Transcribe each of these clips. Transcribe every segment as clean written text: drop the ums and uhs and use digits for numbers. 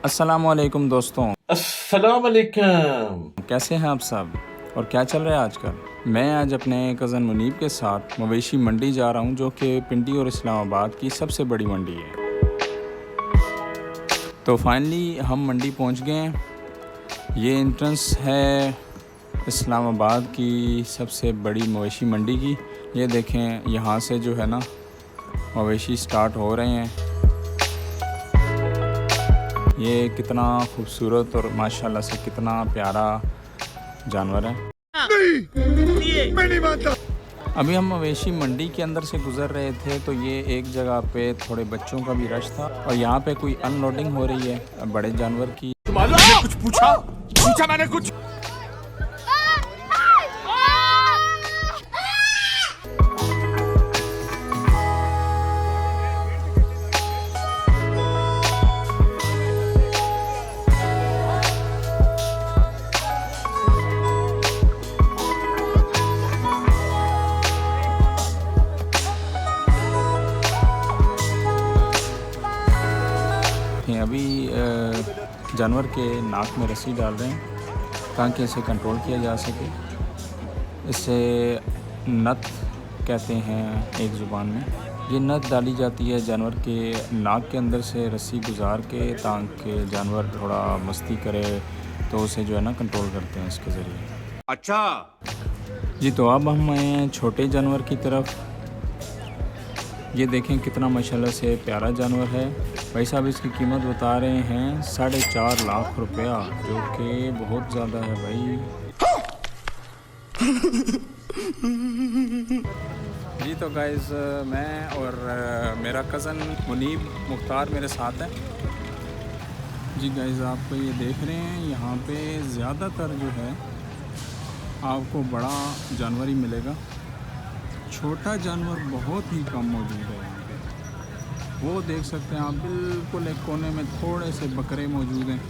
अस्सलामुअलैकुम दोस्तों, अस्सलाम वालेकुम। कैसे हैं आप सब और क्या चल रहा है आजकल। मैं आज अपने कज़न मुनीब के साथ मवेशी मंडी जा रहा हूं, जो कि पिंडी और इस्लामाबाद की सबसे बड़ी मंडी है। तो फाइनली हम मंडी पहुंच गए हैं। ये एंट्रेंस है इस्लामाबाद की सबसे बड़ी मवेशी मंडी की। ये देखें, यहाँ से जो है ना मवेशी स्टार्ट हो रहे हैं। ये कितना खूबसूरत और माशाल्लाह से कितना प्यारा जानवर है। नहीं, मैं नहीं मानता। अभी हम मवेशी मंडी के अंदर से गुजर रहे थे तो ये एक जगह पे थोड़े बच्चों का भी रश था और यहाँ पे कोई अनलोडिंग हो रही है बड़े जानवर की। कुछ पूछा मैंने कुछ। अभी जानवर के नाक में रस्सी डाल रहे हैं ताकि इसे कंट्रोल किया जा सके। इसे नथ कहते हैं एक ज़ुबान में। ये नथ डाली जाती है जानवर के नाक के अंदर से रस्सी गुजार के, ताकि जानवर थोड़ा मस्ती करे तो उसे जो है ना कंट्रोल करते हैं इसके ज़रिए। अच्छा जी, तो अब हम आए हैं छोटे जानवर की तरफ। ये देखें कितना माशाल्लाह से प्यारा जानवर है। भाई साहब इसकी कीमत बता रहे हैं 4.5 लाख रुपया, जो कि बहुत ज़्यादा है भाई। जी तो गाइस, मैं और मेरा कज़न मुनीब मुख्तार मेरे साथ है। जी गाइस, आपको ये देख रहे हैं यहाँ पे ज़्यादातर जो है आपको बड़ा जानवर ही मिलेगा। छोटा जानवर बहुत ही कम मौजूद है यहाँ पे। वो देख सकते हैं आप, बिल्कुल एक कोने में थोड़े से बकरे मौजूद हैं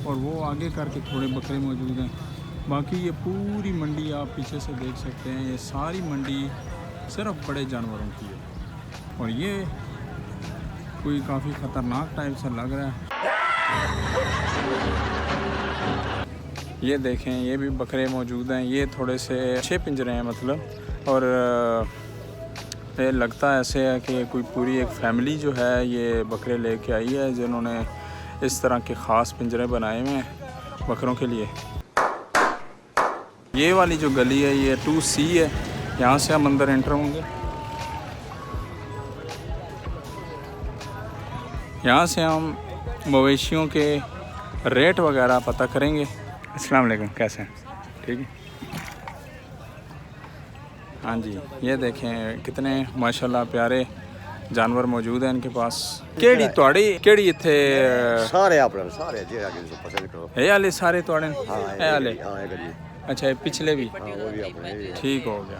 और वो आगे करके थोड़े बकरे मौजूद हैं। बाकी ये पूरी मंडी आप पीछे से देख सकते हैं, ये सारी मंडी सिर्फ बड़े जानवरों की है और ये कोई काफ़ी ख़तरनाक टाइप से लग रहा है। ये देखें, ये भी बकरे मौजूद हैं। ये थोड़े से अच्छे पिंजरे हैं मतलब, और ये लगता ऐसे है कि कोई पूरी एक फैमिली जो है ये बकरे लेके आई है, जिन्होंने इस तरह के ख़ास पिंजरे बनाए हुए हैं बकरों के लिए। ये वाली जो गली है ये 2C है, यहाँ से हम अंदर एंटर होंगे। यहाँ से हम मवेशियों के रेट वगैरह पता करेंगे। अस्सलाम वालेकुम, कैसे हैं? ठीक है। हाँ जी, ये देखें कितने माशाल्लाह प्यारे जानवर मौजूद हैं इनके पास। केड़ी तोड़ी केड़ी इत्थे सारे अपने सारे जे आगे जो पसंद करो है वाले सारे तोड़े हां है वाले। हां ये करिए। अच्छा, ये पिछले भी? हां वो भी अपने ठीक हो गया,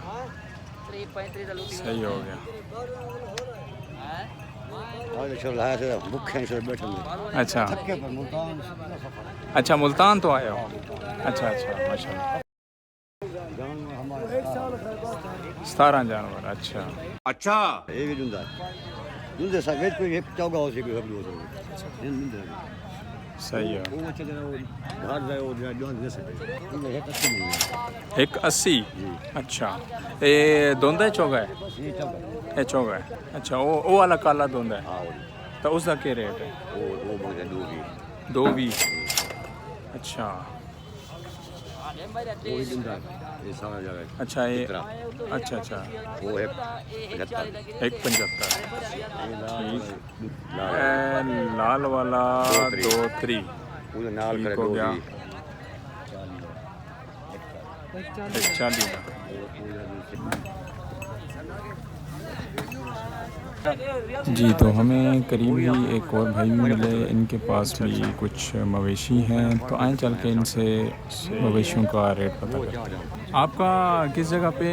सही हो गया। और चल रहा है भूखे से बैठे हैं। अच्छा थके पर मुल्तान। अच्छा, मुल्तान तो आए हो। अच्छा अच्छा, माशाल्लाह। 17 जानवर। अच्छा ये भी दुंदा दुंदे सगळे कोई एक चौगा हो सके सब लोग दुंदे सही है। वो चले घर जाए वो जो दे सके ये तक 180। अच्छा, ये दोंदा चौगा है? ये चौगा ये चौगा है। अच्छा, वो वाला काला दोंदा है हां तो उसका क्या रेट है? वो बंदे दो भी 220। अच्छा वो ही दुंदा ये सारा जगह। अच्छा, ये अच्छा अच्छा, वो है 175। लाल वाला 2-3 वो नाल करे हो दो गया। भी 140 का। जी, तो हमें करीब ही एक और भाई मिले, इनके पास भी कुछ मवेशी हैं, तो आए चल के इनसे मवेशियों का रेट पता करते हैं। आपका किस जगह पे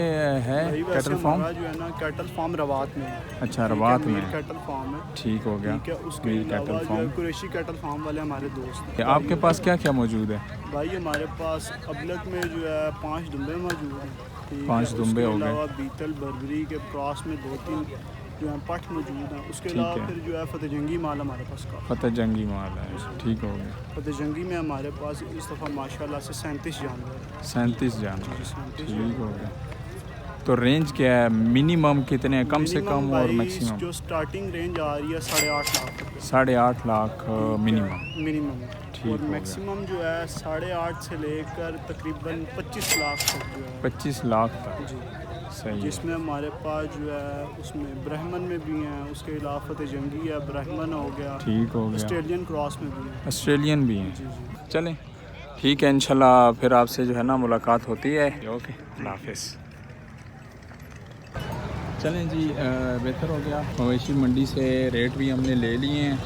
है कैटल फार्म? जो है ना कैटल फार्म रवात में है। अच्छा, रवात में कैटल फार्म है। ठीक हो गया। ठीक है, उसके मीर अलावा कैटल जो है फार्म। कुरैशी कैटल फार्म वाले हमारे दोस्त हैं। आपके पास क्या क्या मौजूद है? भाई हमारे पास अबलग में जो है 5 दुम्बे मौजूद हैं। ठीक है, 5 दुम्बे उसके हो गए। अलावा बीतल बर्बरी के क्रॉस में 2-3 जो है पट मौजूद हैं। उसके ठीक अलावा है। फिर जो है फतेह जंगी माल हमारे पास का फतेह जंगी माल है, ठीक हो गया। फतेह जंगी में हमारे पास इस दफ़ा माशाल्लाह से 37 जानवर हैं। 37 जानवर, 37 ठीक हो गया। तो रेंज क्या है, मिनिमम कितने है, कम से कम और भाई मैक्सिमम? जो स्टार्टिंग रेंज आ रही है 8.5 लाख रुपये 8.5 लाख मिनिमम, मिनिमम, ठीक और हो गया। मैक्सिमम जो है 8.5 से लेकर तकरीबन 25 लाख तक जो है 25 लाख तक, जी, सही है। जिसमें हमारे पास जो है उसमें ब्राह्मण में भी हैं, उसके अलावा फतेह जंगी है, ब्राह्मण हो गया, ठीक हो गया। ऑस्ट्रेलियन क्रॉस में भी है। ऑस्ट्रेलियन भी हैं। जी जी। चलें ठीक है, इंशाल्लाह फिर आपसे जो है ना मुलाकात होती है। ओके, अल्लाह हाफिज़। चलें जी, बेहतर हो गया। मवेशी मंडी से रेट भी हमने ले लिए हैं,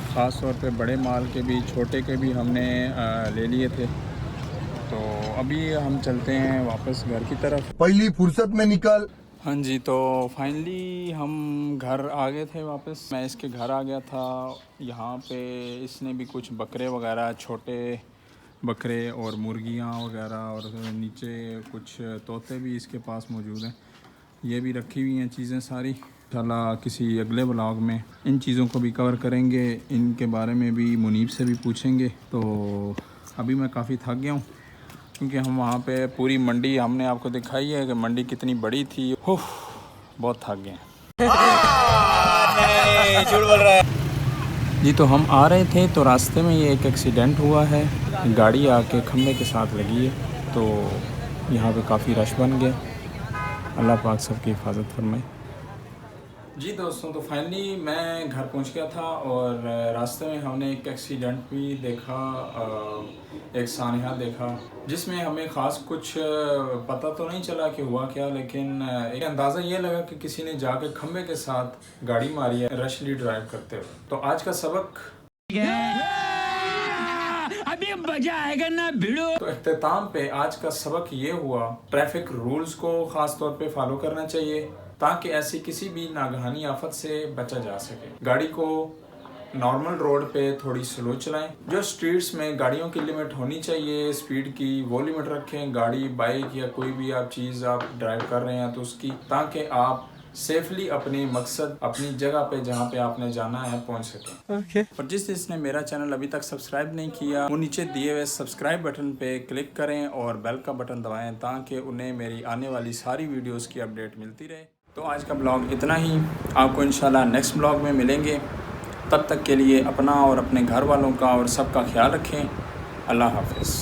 ख़ास तौर पे बड़े माल के भी, छोटे के भी हमने ले लिए थे। तो अभी हम चलते हैं वापस घर की तरफ। पहली फुर्सत में निकल। हाँ जी, तो फाइनली हम घर आ गए थे वापस। मैं इसके घर आ गया था। यहाँ पे इसने भी कुछ बकरे वगैरह, छोटे बकरे और मुर्गियाँ वगैरह, और नीचे कुछ तोते भी इसके पास मौजूद हैं। ये भी रखी हुई हैं चीज़ें सारी। इंशाल्लाह किसी अगले व्लॉग में इन चीज़ों को भी कवर करेंगे, इनके बारे में भी मुनीब से भी पूछेंगे। तो अभी मैं काफ़ी थक गया हूँ, क्योंकि हम वहाँ पे पूरी मंडी हमने आपको दिखाई है कि मंडी कितनी बड़ी थी। बहुत थक गए। जी, तो हम आ रहे थे तो रास्ते में ये एक एक्सीडेंट हुआ है, गाड़ी आके खंभे के साथ लगी है। तो यहाँ पे काफ़ी रश बन गया। अल्लाह पाक सबकी हिफाजत फरमाए। जी दोस्तों, तो फाइनली मैं घर पहुंच गया था और रास्ते में हमने एक एक्सीडेंट भी देखा, एक सानहा देखा, जिसमें हमें ख़ास कुछ पता तो नहीं चला कि हुआ क्या, लेकिन एक अंदाज़ा ये लगा कि किसी ने जाके खंबे के साथ गाड़ी मारी है रशली ड्राइव करते हुए। तो आज का सबक अभी मजा आएगा ना भिड़ो। तो इख्तिताम पे आज का सबक ये हुआ, ट्रैफिक रूल्स को ख़ास तौर पे फॉलो करना चाहिए, ताकि ऐसी किसी भी नागहानी आफत से बचा जा सके। गाड़ी को नॉर्मल रोड पे थोड़ी स्लो चलाएं। जो स्ट्रीट्स में गाड़ियों की लिमिट होनी चाहिए स्पीड की, वो लिमिट रखें। गाड़ी, बाइक या कोई भी आप चीज़ आप ड्राइव कर रहे हैं तो उसकी, ताकि आप सेफली अपने मकसद, अपनी जगह पे जहाँ पे आपने जाना है पहुँच सकें। और जिसने मेरा चैनल अभी तक सब्सक्राइब नहीं किया, वो नीचे दिए हुए सब्सक्राइब बटन पे क्लिक करें और बेल का बटन दबाएं, ताकि उन्हें मेरी आने वाली सारी वीडियोस की अपडेट मिलती रहे। तो आज का ब्लॉग इतना ही। आपको इंशाल्लाह नेक्स्ट ब्लॉग में मिलेंगे। तब तक के लिए अपना और अपने घर वालों का और सबका ख्याल रखें। अल्लाह हाफिज़।